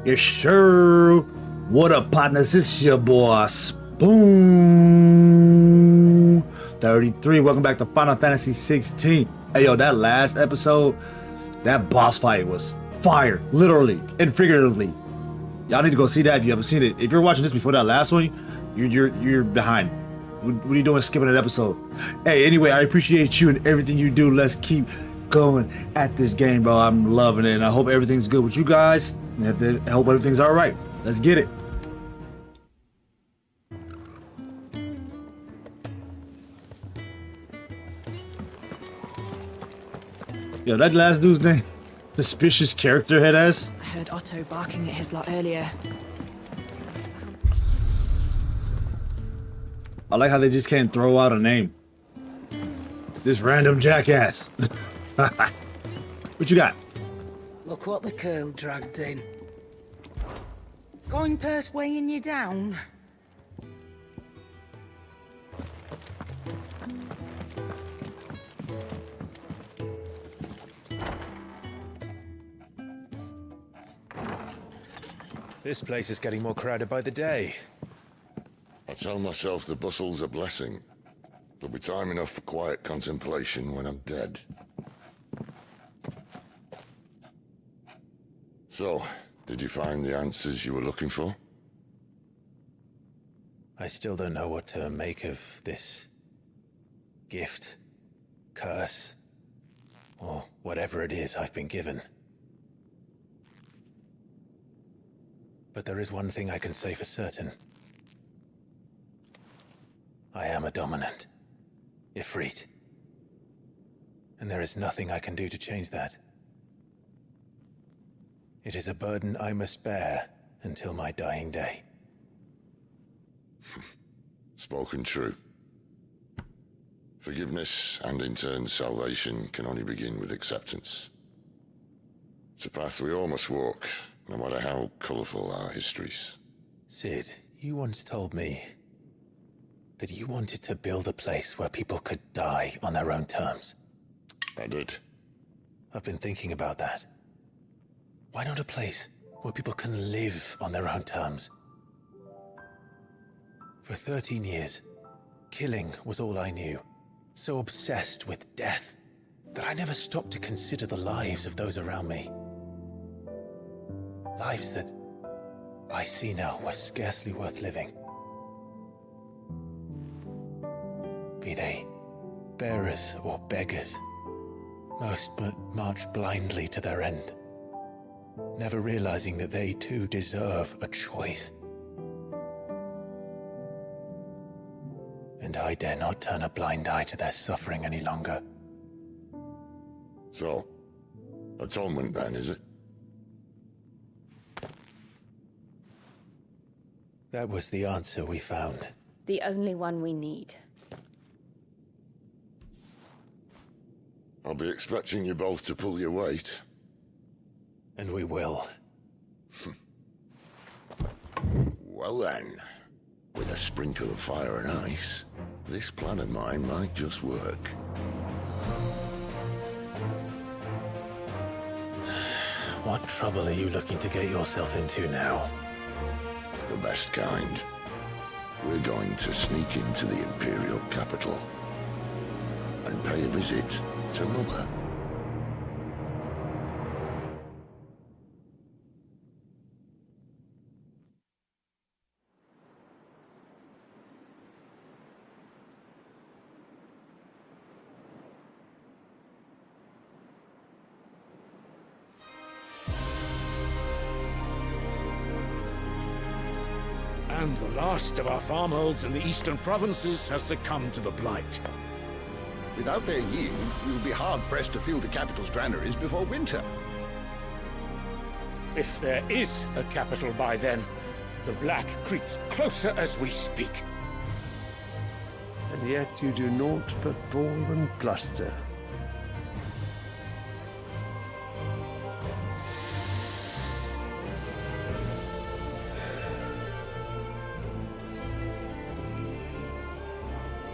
Yes, sure. What up, partners? It's your boy Spoon 33. Welcome back to Final Fantasy 16. Hey, yo, that last episode, that boss fight was fire, literally and figuratively. Y'all need to go see that if you haven't seen it. If you're watching this before that last one, you're behind. What are you doing skipping an episode? Hey, anyway, I appreciate you and everything you do. Let's keep going at this game, bro. I'm loving it, and I hope everything's good with you guys. I hope everything's all right. Let's get it. Yo, that last dude's name, suspicious character head ass. I heard Otto barking at his lot earlier. I like how they just can't throw out a name. This random jackass. What you got? Look what the curl dragged in. Going purse weighing you down? This place is getting more crowded by the day. I tell myself the bustle's a blessing. There'll be time enough for quiet contemplation when I'm dead. So, did you find the answers you were looking for? I still don't know what to make of this gift, curse, or whatever it is I've been given. But there is one thing I can say for certain. I am a dominant, Ifrit. And there is nothing I can do to change that. It is a burden I must bear until my dying day. Spoken true. Forgiveness and in turn salvation can only begin with acceptance. It's a path we all must walk, no matter how colourful our histories. Sid, you once told me that you wanted to build a place where people could die on their own terms. I did. I've been thinking about that. Why not a place where people can live on their own terms? For 13 years, killing was all I knew. So obsessed with death that I never stopped to consider the lives of those around me. Lives that I see now were scarcely worth living. Be they bearers or beggars, most march blindly to their end, never realizing that they too deserve a choice. And I dare not turn a blind eye to their suffering any longer. So, atonement then, is it? That was the answer we found. The only one we need. I'll be expecting you both to pull your weight. And we will. Well then, with a sprinkle of fire and ice, this plan of mine might just work. What trouble are you looking to get yourself into now? The best kind. We're going to sneak into the Imperial capital and pay a visit to Mother. And the last of our farmholds in the eastern provinces has succumbed to the Blight. Without their yield, we will be hard-pressed to fill the capital's granaries before winter. If there is a capital by then, the Black creeps closer as we speak. And yet you do naught but bawl and bluster.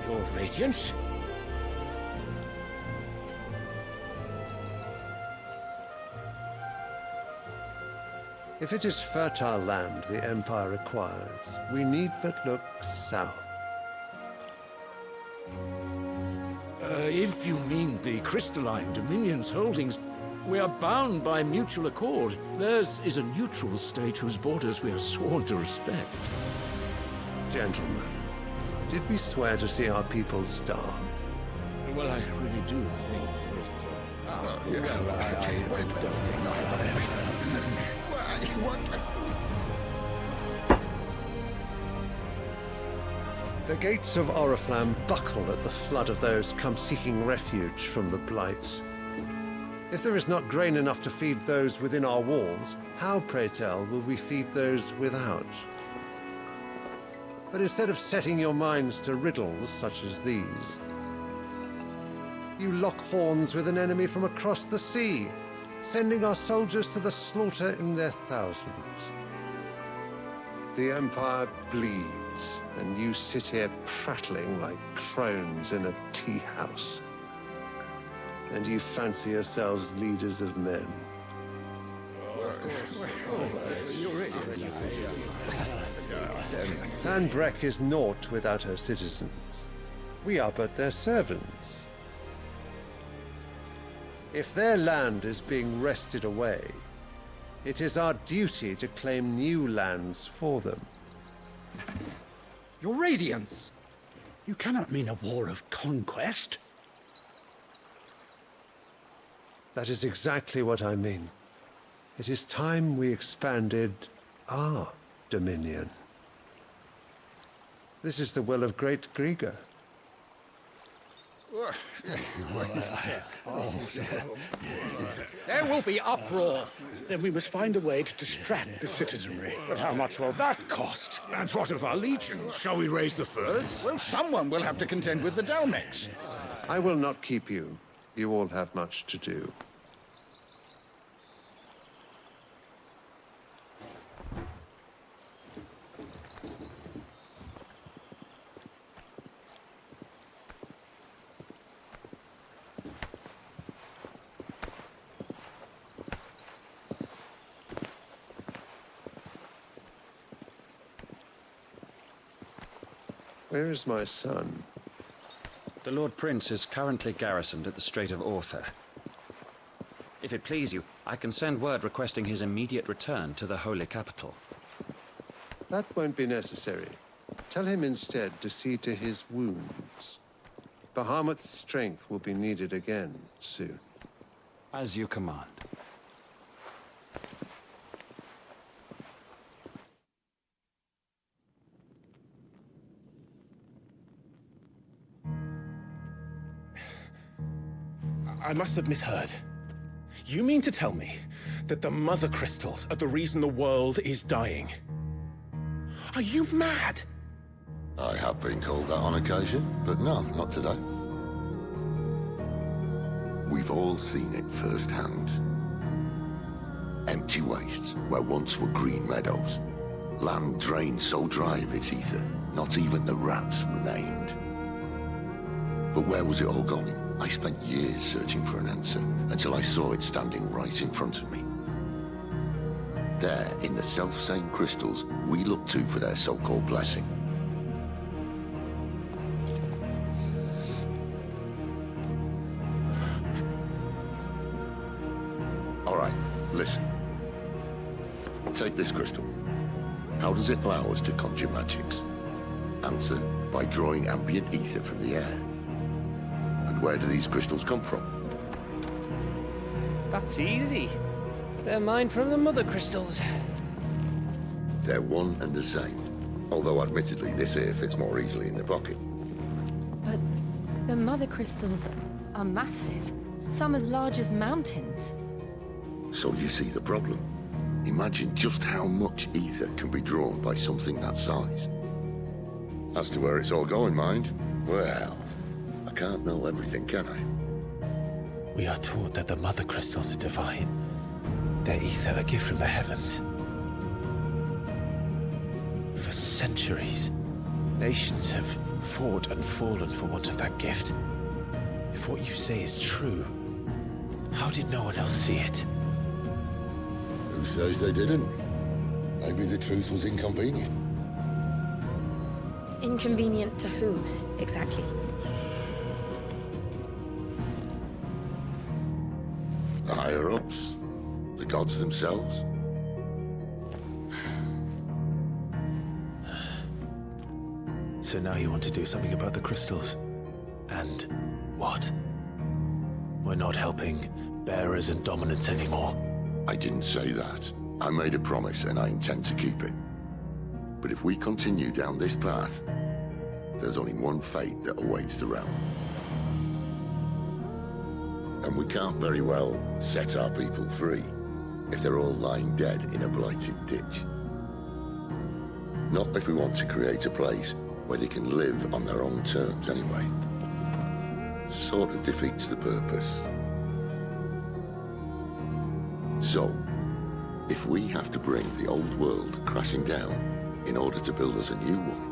Your Radiance? If it is fertile land the Empire requires, we need but look south. If you mean the crystalline Dominion's holdings, we are bound by mutual accord. Theirs is a neutral state whose borders we are sworn to respect. Gentlemen, did we swear to see our people starve? Well, I really do think The gates of Oriflamme buckle at the flood of those come seeking refuge from the Blight. If there is not grain enough to feed those within our walls, how, pray tell, will we feed those without? But instead of setting your minds to riddles such as these, you lock horns with an enemy from across the sea, sending our soldiers to the slaughter in their thousands. The Empire bleeds, and you sit here prattling like crones in a tea house. And you fancy yourselves leaders of men. Sandbreck is naught without her citizens. We are but their servants. If their land is being wrested away, it is our duty to claim new lands for them. Your Radiance! You cannot mean a war of conquest. That is exactly what I mean. It is time we expanded our dominion. This is the will of great Grieger. There will be uproar. Then we must find a way to distract the citizenry. But how much will that cost? And what of our legions? Shall we raise the furs? Well, someone will have to contend with the Dalmex. I will not keep you. You all have much to do. Where is my son? The Lord Prince is currently garrisoned at the Strait of Author. If it please you, I can send word requesting his immediate return to the Holy Capital. That won't be necessary. Tell him instead to see to his wounds. Bahamut's strength will be needed again soon. As you command. I must have misheard. You mean to tell me that the Mother Crystals are the reason the world is dying? Are you mad? I have been called that on occasion, but no, not today. We've all seen it firsthand. Empty wastes where once were green meadows. Land drained so dry of its ether, not even the rats remained. But where was it all going? I spent years searching for an answer, until I saw it standing right in front of me. There, in the self-same crystals we look to for their so-called blessing. All right, listen. Take this crystal. How does it allow us to conjure magics? Answer, by drawing ambient ether from the air. And where do these crystals come from? That's easy. They're mined from the Mother Crystals. They're one and the same. Although admittedly this here fits more easily in the pocket. But the Mother Crystals are massive. Some as large as mountains. So you see the problem. Imagine just how much ether can be drawn by something that size. As to where it's all going, mind, well, I can't know everything, can I? We are taught that the Mother Crystals are divine. Their ether a gift from the heavens. For centuries, nations have fought and fallen for want of that gift. If what you say is true, how did no one else see it? Who says they didn't? Maybe the truth was inconvenient. Inconvenient to whom, exactly? The higher-ups? The gods themselves? So now you want to do something about the crystals? And what? We're not helping bearers and dominants anymore. I didn't say that. I made a promise and I intend to keep it. But if we continue down this path, there's only one fate that awaits the realm. And we can't very well set our people free if they're all lying dead in a blighted ditch. Not if we want to create a place where they can live on their own terms anyway. Sort of defeats the purpose. So, if we have to bring the old world crashing down in order to build us a new one,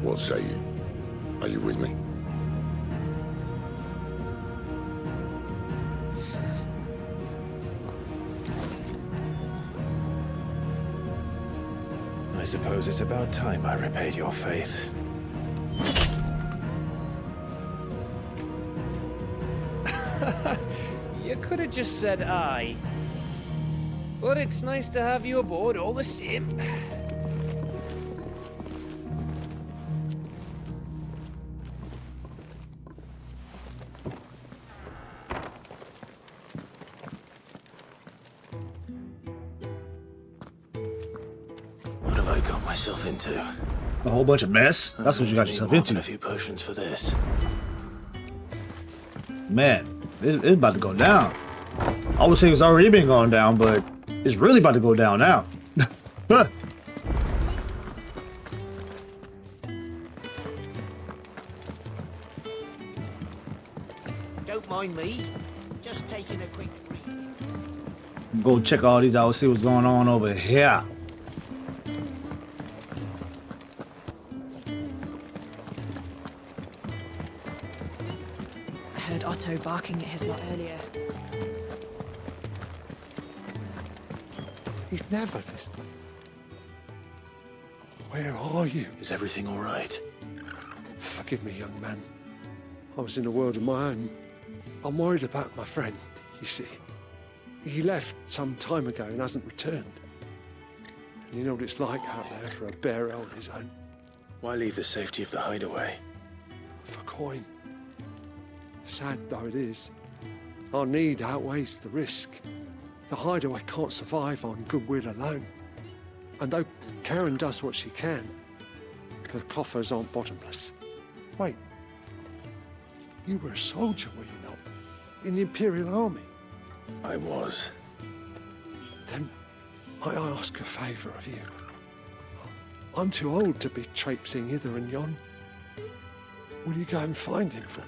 what say you? Are you with me? I suppose it's about time I repaid your faith. You could have just said aye. But it's nice to have you aboard all the same. What have I got myself into? A whole bunch of mess? That's what you got yourself into. A few potions for this. Man, it's about to go down. I would say it's already been going down, but it's really about to go down now. Don't mind me. Just taking a quick break. Go check all these out, see what's going on over here. I heard Otto barking at his lot earlier. He's never listening. Where are you? Is everything all right? Forgive me, young man. I was in a world of my own. I'm worried about my friend, you see. He left some time ago and hasn't returned. And you know what it's like out there for a bearer on his own. Why leave the safety of the hideaway? For coin. Sad though it is, our need outweighs the risk. The hideaway can't survive on goodwill alone. And though Karen does what she can, her coffers aren't bottomless. Wait, you were a soldier, were you not? In the Imperial Army? I was. Then I ask a favour of you. I'm too old to be traipsing hither and yon. Will you go and find him for me?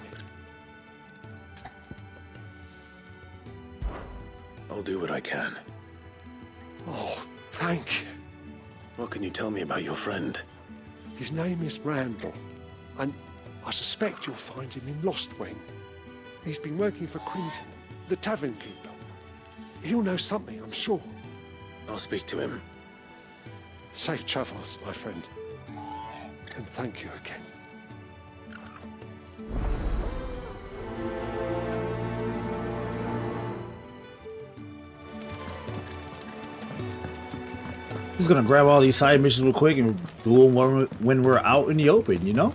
I'll do what I can. Oh, thank you. What can you tell me about your friend? His name is Randall, and I suspect you'll find him in Lost Wing. He's been working for Quinton, the tavern keeper. He'll know something, I'm sure. I'll speak to him. Safe travels, my friend. And thank you again. Just gonna grab all these side missions real quick and do them when we're out in the open, you know?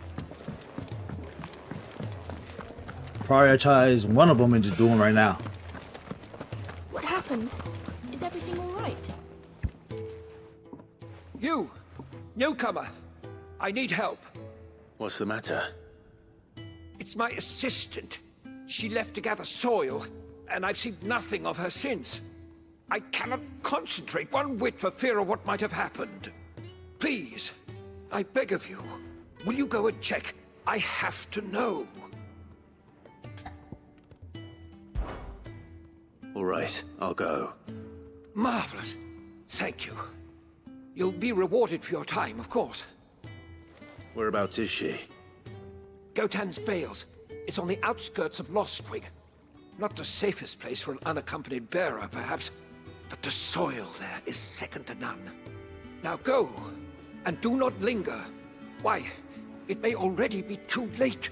Prioritize one of them and just do them right now. What happened? Is everything all right? You! Newcomer! I need help. What's the matter? It's my assistant. She left to gather soil, and I've seen nothing of her since. I cannot concentrate one whit for fear of what might have happened. Please, I beg of you, will you go and check? I have to know. All right, I'll go. Marvelous. Thank you. You'll be rewarded for your time, of course. Whereabouts is she? Gotan's Bales. It's on the outskirts of Lostwing. Not the safest place for an unaccompanied bearer, perhaps, but the soil there is second to none. Now go, and do not linger. Why, it may already be too late.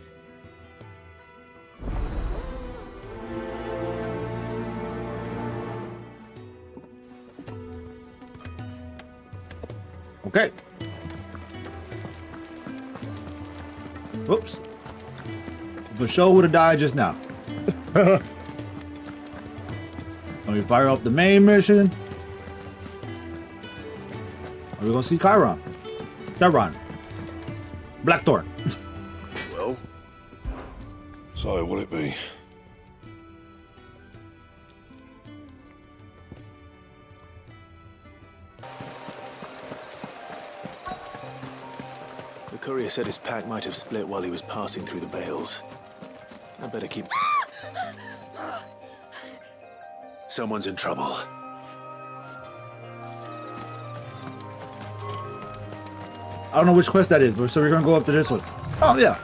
Okay. Whoops. For sure would have died just now. Let me fire up the main mission. Are we gonna see Chiron? Blackthorn. Well, so will it be? The courier said his pack might have split while he was passing through the bales. I better keep... Someone's in trouble. I don't know which quest that is, but so we're gonna go up to this one. Oh yeah.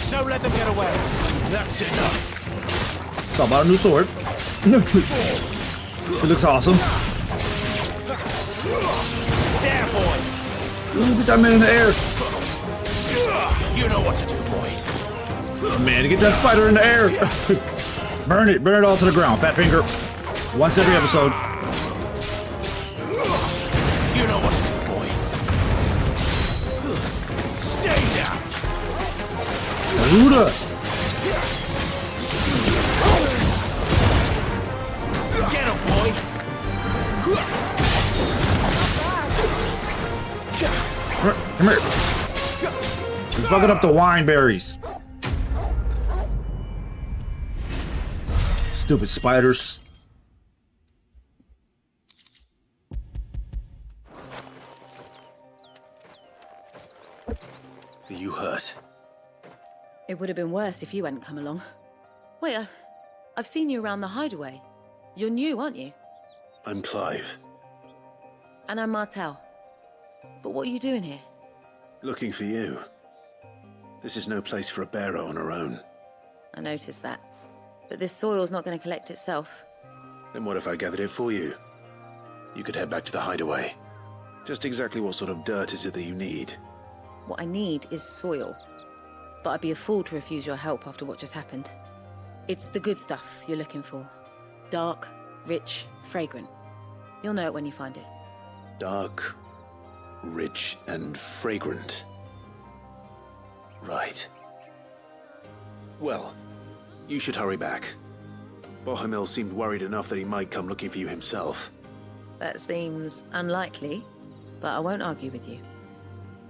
Don't let them get away. That's enough. Talk about a new sword. It looks awesome. There, boy. Ooh, get that man in the air. You know what to do, boy. Man, get that spider in the air. Burn it all to the ground, fat finger. Once every episode. You know what to do, boy. Stay down. Ruda. Get him, boy. Come here. You're fucking up the wine berries. Stupid spiders. Are you hurt? It would have been worse if you hadn't come along. Wait, I've seen you around the hideaway. You're new, aren't you? I'm Clive. And I'm Martel. But what are you doing here? Looking for you. This is no place for a bearer on her own. I noticed that. But this soil's not going to collect itself. Then what if I gathered it for you? You could head back to the hideaway. Just exactly what sort of dirt is it that you need? What I need is soil. But I'd be a fool to refuse your help after what just happened. It's the good stuff you're looking for. Dark, rich, fragrant. You'll know it when you find it. Dark, rich, and fragrant. Right. Well, you should hurry back. Bohemil seemed worried enough that he might come looking for you himself. That seems unlikely, but I won't argue with you.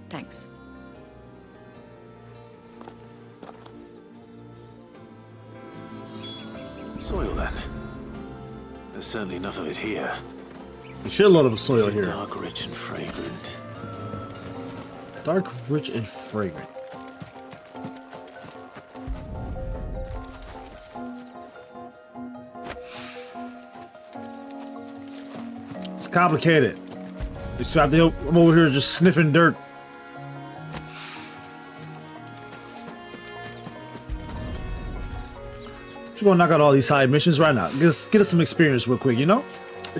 Thanks. Soil, then. There's certainly enough of it here. A shitload of soil here. Dark, rich, and fragrant. Dark, rich, and fragrant. It's complicated. I'm over here just sniffing dirt. Just gonna knock out all these side missions right now. Just get us some experience real quick, you know?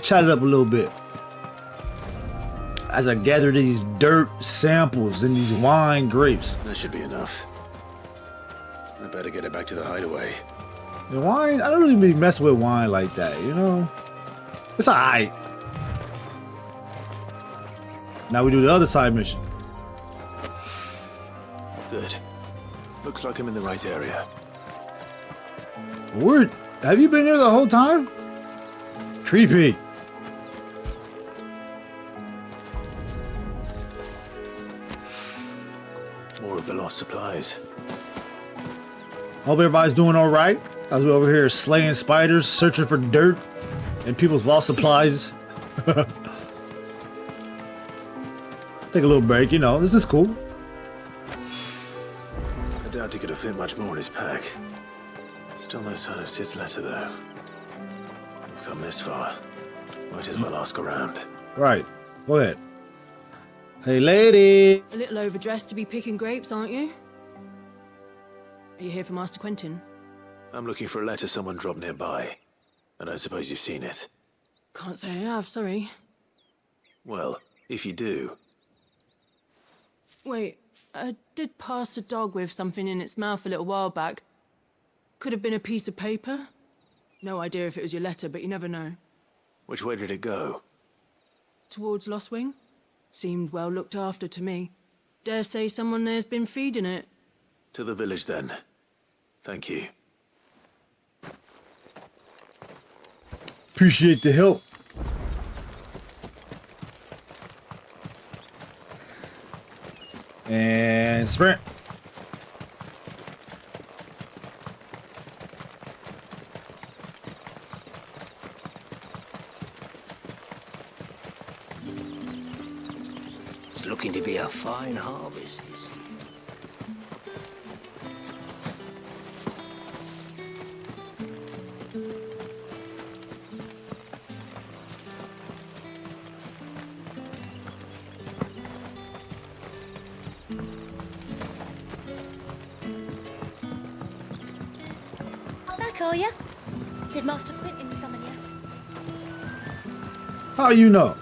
Chat it up a little bit. As I gather these dirt samples and these wine grapes. That should be enough. I better get it back to the hideaway. The wine, I don't really be messing with wine like that, you know? It's alright. Now we do the other side mission. Good. Looks like I'm in the right area. Word, have you been here the whole time? Creepy. More of the lost supplies. Hope everybody's doing all right. As we're over here slaying spiders, searching for dirt and people's lost supplies. Take a little break, you know. This is cool. I doubt he could have fit much more in his pack. Still no sign of Sid's letter, though. We've come this far. Might as well ask around. Right. Go ahead. Hey, lady. A little overdressed to be picking grapes, aren't you? Are you here for Master Quentin? I'm looking for a letter someone dropped nearby. I don't suppose you've seen it. Can't say I have, sorry. Well, if you do... Wait, I did pass a dog with something in its mouth a little while back. Could have been a piece of paper. No idea if it was your letter, but you never know. Which way did it go? Towards Lost Wing? Seemed well looked after to me. Dare say someone there's been feeding it. To the village, then. Thank you. Appreciate the help. And sprint. It's looking to be a fine harvest this year. Back, are you? Did Master Quentin summon you? How you know?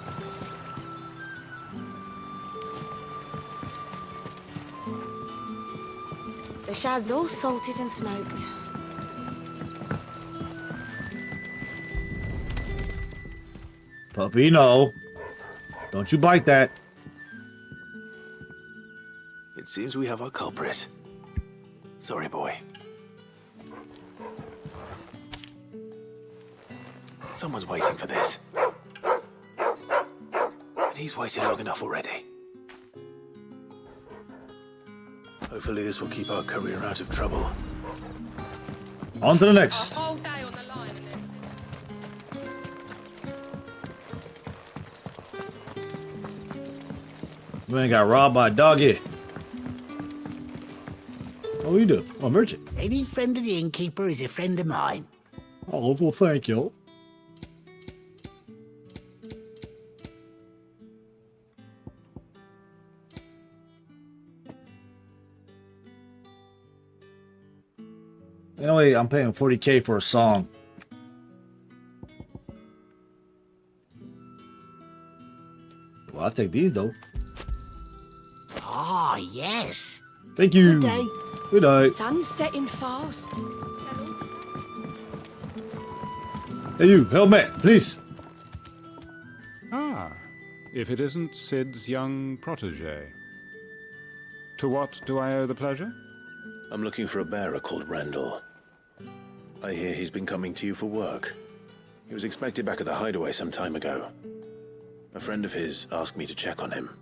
The shad's all salted and smoked. Puppy, no. Don't you bite that. It seems we have our culprit. Sorry, boy. Someone's waiting for this. And he's waited long enough already. Hopefully this will keep our career out of trouble. On to the next. A whole day on the line and everything. Man got robbed by a doggy. What do you do? Oh, merchant. Any friend of the innkeeper is a friend of mine. Oh, well, thank you. Anyway, I'm paying 40K for a song. Well, I'll take these though. Ah, yes. Thank you. Good day. Good night. Sun's setting fast. Hey, you, help me, please. Ah, if it isn't Sid's young protege. To what do I owe the pleasure? I'm looking for a bearer called Randall. I hear he's been coming to you for work. He was expected back at the hideaway some time ago. A friend of his asked me to check on him.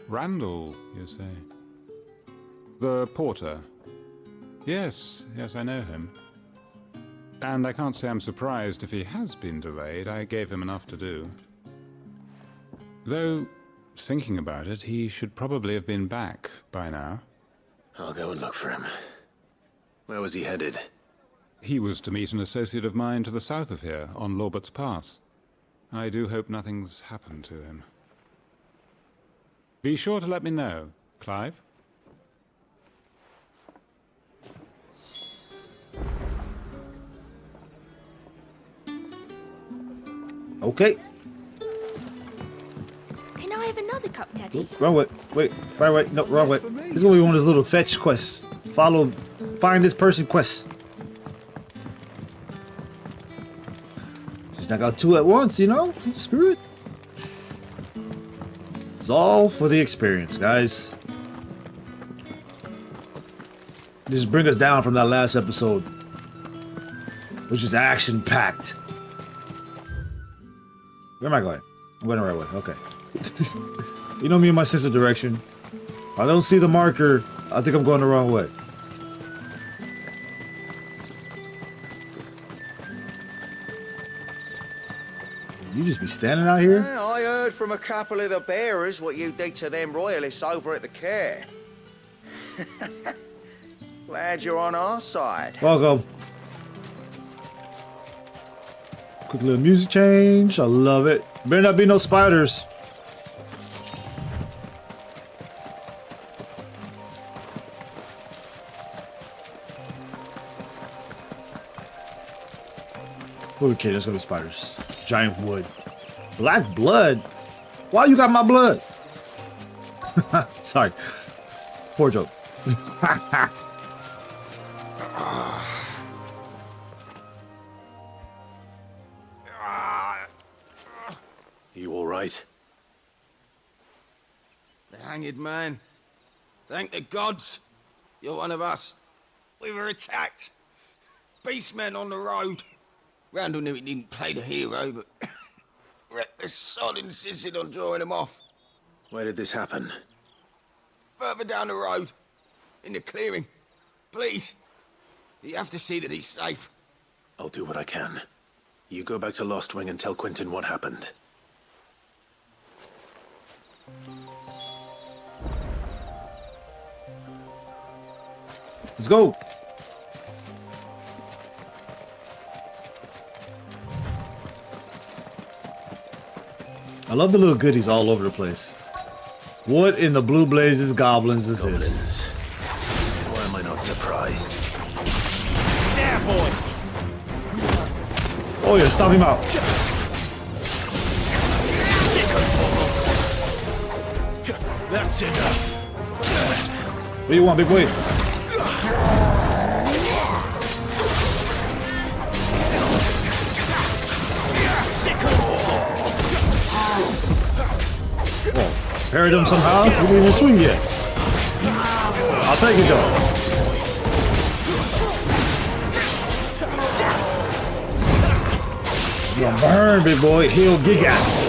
Randall, you say? The porter? Yes, I know him. And I can't say I'm surprised if he has been delayed. I gave him enough to do. Though, thinking about it, he should probably have been back by now. I'll go and look for him. Where was he headed? He was to meet an associate of mine to the south of here, on Lorbert's Pass. I do hope nothing's happened to him. Be sure to let me know, Clive. Okay. Can I have another cup, Daddy? Oop, wrong way. Wait, right way. No, wrong way. This is gonna be one of those little fetch quests. Find this person quests. Just knock out two at once, you know? Screw it. It's all for the experience, guys. Just bring us down from that last episode, which is action-packed. Where am I going? I'm going the right way. Okay. You know me and my sense of direction. If I don't see the marker, I think I'm going the wrong way. You just be standing out here? Yeah, I heard from a couple of the bearers what you did to them royalists over at the care. Glad you're on our side. Welcome. Quick little music change. I love it. Better not be no spiders. Okay, there's gonna be spiders. Giant wood. Black blood? Why you got my blood? Sorry. Poor joke. You all right? The hanged man. Thank the gods. You're one of us. We were attacked. Beastmen on the road. Randall knew he didn't play the hero, but reckless sod insisted on drawing him off. Where did this happen? Further down the road. In the clearing. Please. You have to see that he's safe. I'll do what I can. You go back to Lost Wing and tell Quentin what happened. Let's go. I love the little goodies all over the place. What in the blue blazes goblins is this? Why am I not surprised? There, boy. Oh yeah, stop him out. That's enough. What do you want, big boy? Oh, parried him somehow? He didn't even swing yet. I'll take it though. You're gonna burn, big boy. He'll gigas.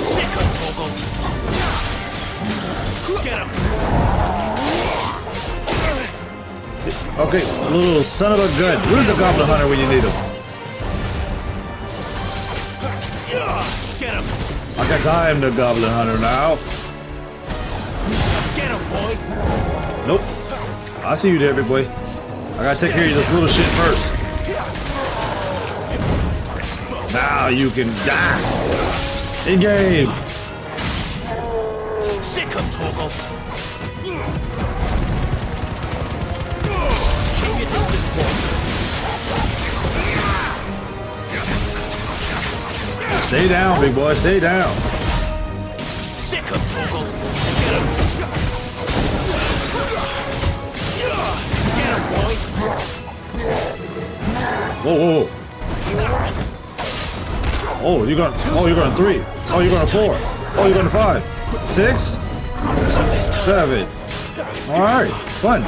Okay, little son of a gun. Where's the goblin hunter when you need him? Get him. I guess I am the goblin hunter now. Get him, boy. Nope. I see you there, big boy. I gotta take care of this little shit first. Now you can die. In game. Sick of Torgal. Keep your distance, boy. Stay down, big boy. Stay down. Sick of Torgal. Get him. Get him, boy. Whoa, whoa, whoa. Oh, you're going 3. Oh, you're going 4. Oh, you're going 5. 6. 7. All right, fun.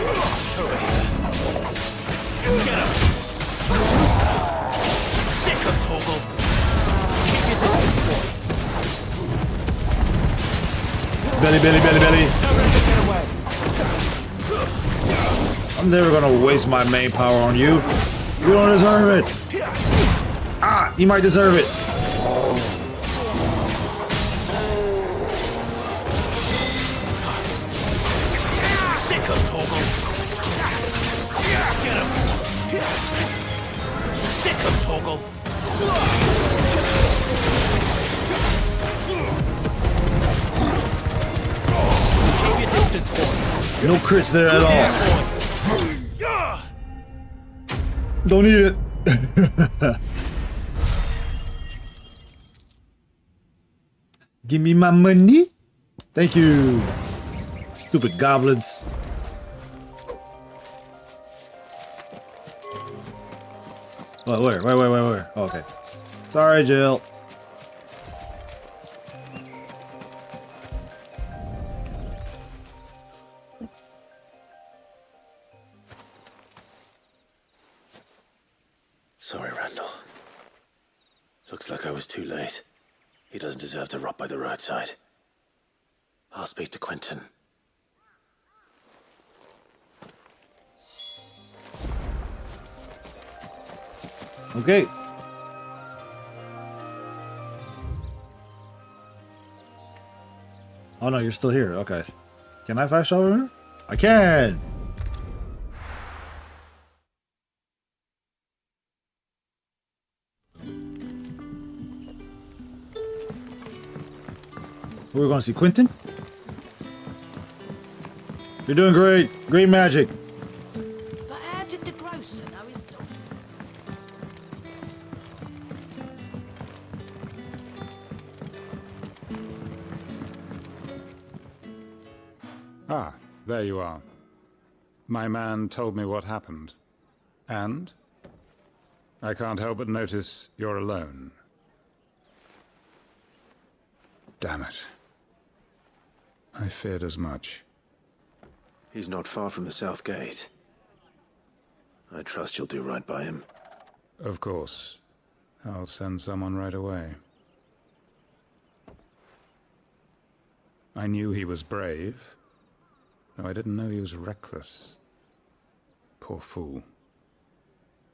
Sick of Torgal. Keep your distance, boy. Belly, belly, belly, belly. I'm never gonna waste my main power on you. You don't deserve it. Ah, you might deserve it. Sick of Torgal. Get him. Sick of Torgal. Keep your distance, boy. No crits there at all. Don't need it. Give me my money. Thank you. Stupid goblins. Oh, where? Oh, okay. Sorry, Jill. Sorry, Randall. Looks like I was too late. He doesn't deserve to rot by the roadside. I'll speak to Quentin. Okay. Oh no, you're still here. Okay. Can I fast travel here? I can. We're going to see Quentin. You're doing great. Great magic. But how did the grocer know his dog? Ah, there you are. My man told me what happened. And? I can't help but notice you're alone. Damn it. I feared as much. He's not far from the south gate. I trust you'll do right by him. Of course. I'll send someone right away. I knew he was brave, though I didn't know he was reckless. Poor fool.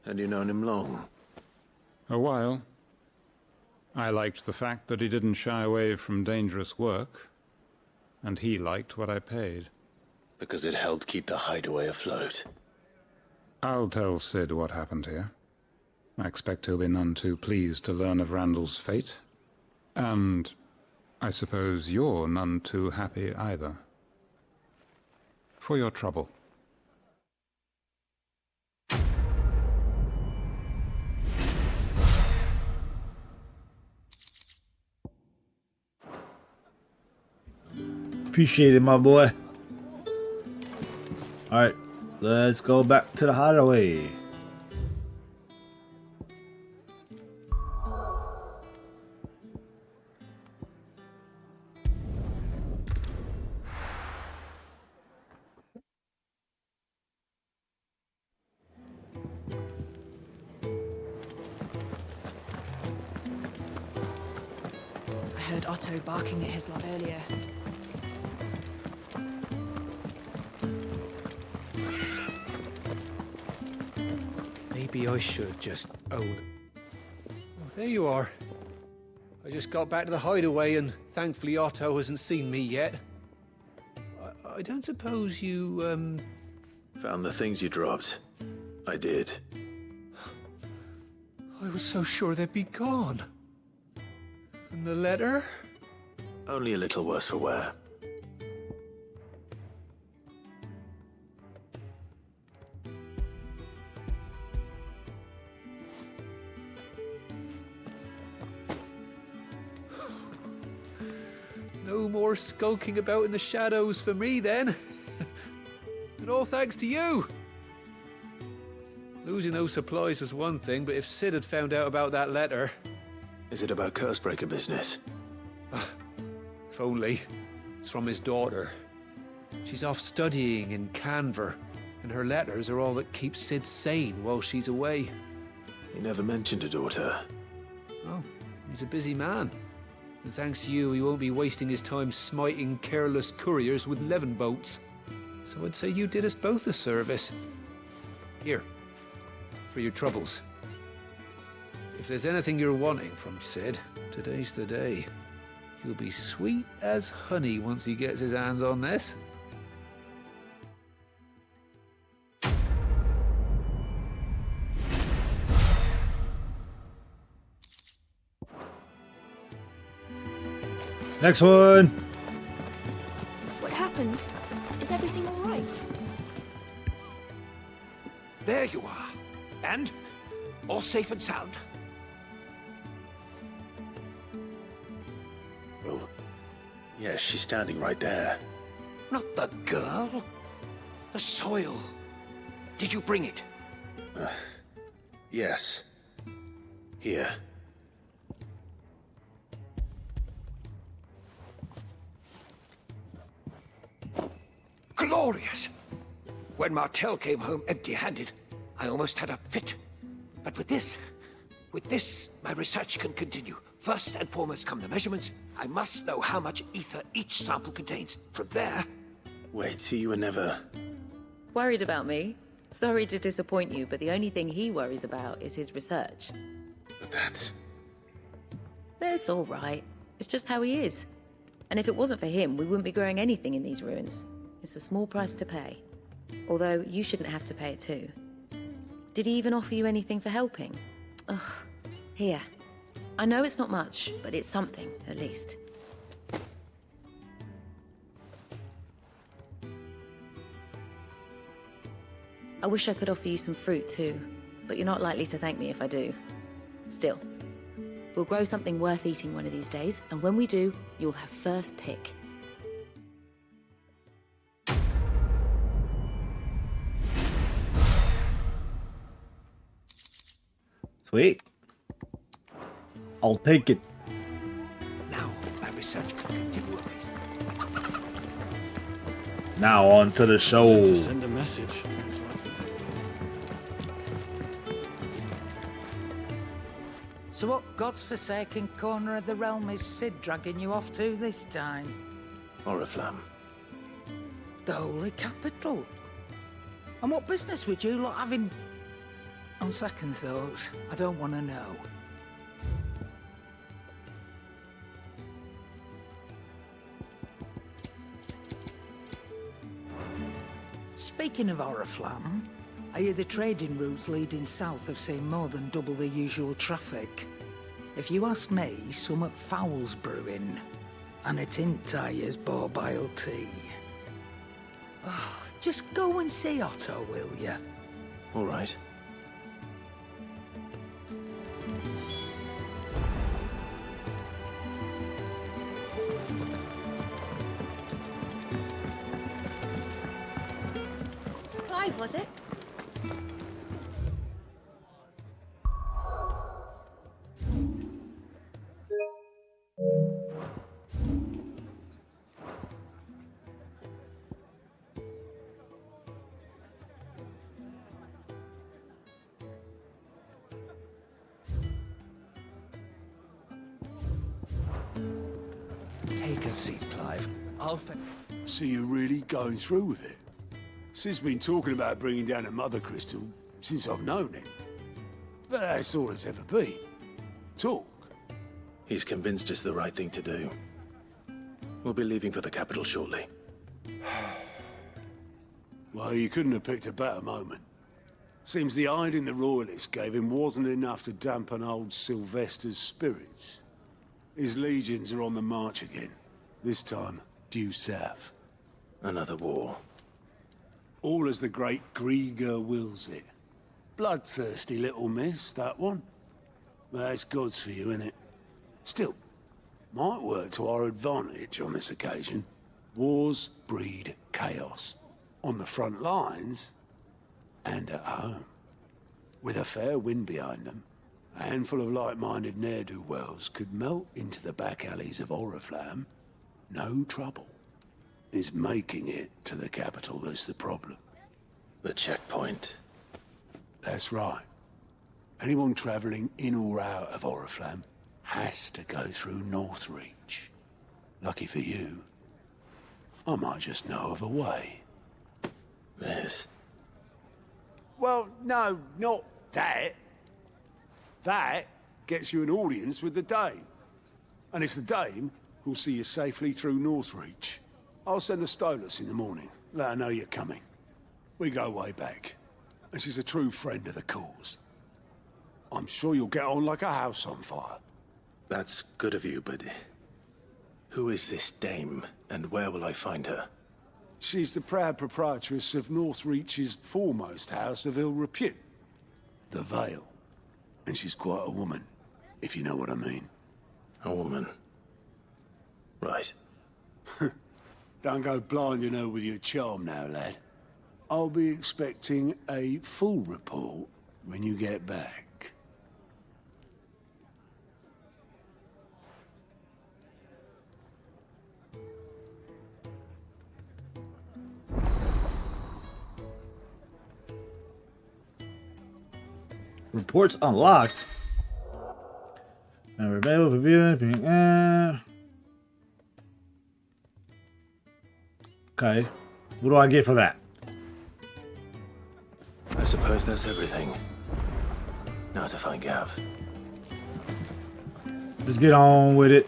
Had you known him long? A while. I liked the fact that he didn't shy away from dangerous work, and he liked what I paid. Because it helped keep the hideaway afloat. I'll tell Sid what happened here. I expect he'll be none too pleased to learn of Randall's fate. And I suppose you're none too happy either. For your trouble. Appreciate it, my boy. Alright, let's go back to the hideaway. I heard Otto barking at his lot earlier. Maybe I should just own... Oh, there you are. I just got back to the hideaway and thankfully Otto hasn't seen me yet. I don't suppose you, Found the things you dropped. I did. I was so sure they'd be gone. And the letter? Only a little worse for wear. No more skulking about in the shadows for me, then. And all thanks to you. Losing those supplies was one thing, but if Sid had found out about that letter... Is it about Cursebreaker business? If only. It's from his daughter. She's off studying in Canver, and her letters are all that keeps Sid sane while she's away. He never mentioned a daughter. Oh, he's a busy man. And thanks to you, he won't be wasting his time smiting careless couriers with levin boats. So I'd say you did us both a service. Here, for your troubles. If there's anything you're wanting from Sid, today's the day. He'll be sweet as honey once he gets his hands on this. Next one. What happened? Is everything all right? There you are. And all safe and sound. Oh, yes, she's standing right there. Not the girl. The soil. Did you bring it? Yes. Here. Glorious! When Martel came home empty-handed, I almost had a fit. But with this, my research can continue. First and foremost come the measurements. I must know how much ether each sample contains. From there... Wait, so you were never... Worried about me? Sorry to disappoint you, but the only thing he worries about is his research. But that's... That's all right. It's just how he is. And if it wasn't for him, we wouldn't be growing anything in these ruins. It's a small price to pay. Although, you shouldn't have to pay it too. Did he even offer you anything for helping? Ugh. Here. I know it's not much, but it's something, at least. I wish I could offer you some fruit too, but you're not likely to thank me if I do. Still, we'll grow something worth eating one of these days, and when we do, you'll have first pick. Sweet. I'll take it. Now, my research continues. Now on to the show. To send a message. So what God's forsaken corner of the realm is Sid dragging you off to this time? Oriflamme. The Holy Capital. And what business would you lot having? On second thoughts, I don't want to know. Speaking of Oriflamme, I hear the trading routes leading south have seen more than double the usual traffic. If you ask me, somewhat foul's brewing. And it ain't Tyre's borbile tea. Oh, just go and see Otto, will you? All right. Clive, was it? Take a seat, Clive. So you're really going through with it? Sid's been talking about bringing down a mother crystal since I've known him. But that's all it's ever been. Talk. He's convinced it's the right thing to do. We'll be leaving for the capital shortly. Well, you couldn't have picked a better moment. Seems the hiding the Royalists gave him wasn't enough to dampen old Sylvester's spirits. His legions are on the march again. This time, due south. Another war. All as the great Grieger wills it. Bloodthirsty little miss, that one. That's God's for you, innit? Still, might work to our advantage on this occasion. Wars breed chaos. On the front lines, and at home. With a fair wind behind them, a handful of like-minded ne'er-do-wells could melt into the back alleys of Oriflamme. No trouble. It's making it to the capital that's the problem. The checkpoint. That's right. Anyone travelling in or out of Oriflamme has to go through Northreach. Lucky for you, I might just know of a way. This? Well, no, not that. That gets you an audience with the Dame. And it's the Dame who'll see you safely through Northreach. I'll send the Stolas in the morning. Let her know you're coming. We go way back. And she's a true friend of the cause. I'm sure you'll get on like a house on fire. That's good of you, but... who is this Dame, and where will I find her? She's the proud proprietress of Northreach's foremost house of ill repute. The Vale. And she's quite a woman, if you know what I mean. A woman? Right. Don't go blinding her with your charm now, lad. I'll be expecting a full report when you get back. Reports unlocked. And we're able to view it. Okay. What do I get for that? I suppose that's everything. Now to find Gav. Let's get on with it.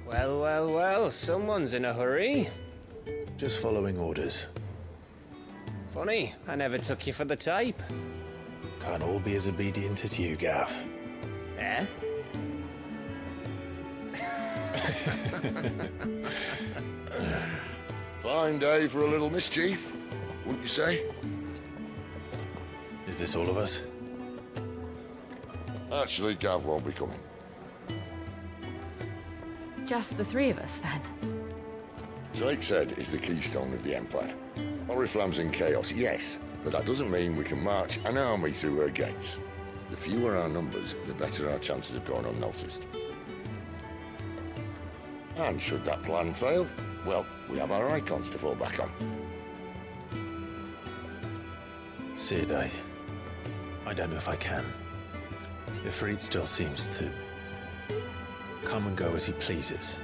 Well, well, well, someone's in a hurry. Just following orders. Funny, I never took you for the type. Can't all be as obedient as you, Gav. Eh? Fine day for a little mischief, wouldn't you say? Is this all of us? Actually, Gav won't be coming. Just the three of us, then? Drake said is the keystone of the Empire. Oriflamme's in chaos, yes, but that doesn't mean we can march an army through her gates. The fewer our numbers, the better our chances of going unnoticed. And should that plan fail, well, we have our Eikons to fall back on. Sid, I don't know if I can. Ifrit still seems to come and go as he pleases.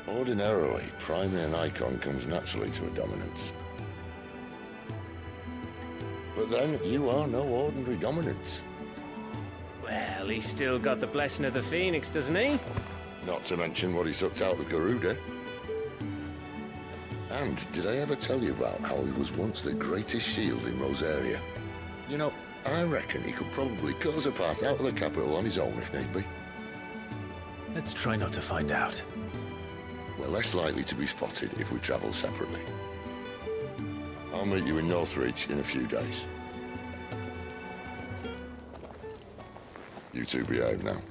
Ordinarily, priming an Eikon comes naturally to a dominance. But then, you are no ordinary dominance. Well, he's still got the blessing of the Phoenix, doesn't he? Not to mention what he sucked out of Garuda. And did I ever tell you about how he was once the greatest shield in Rosaria? You know, I reckon he could probably cut us a path out of the capital on his own if need be. Let's try not to find out. We're less likely to be spotted if we travel separately. I'll meet you in Northreach in a few days. You two behave now.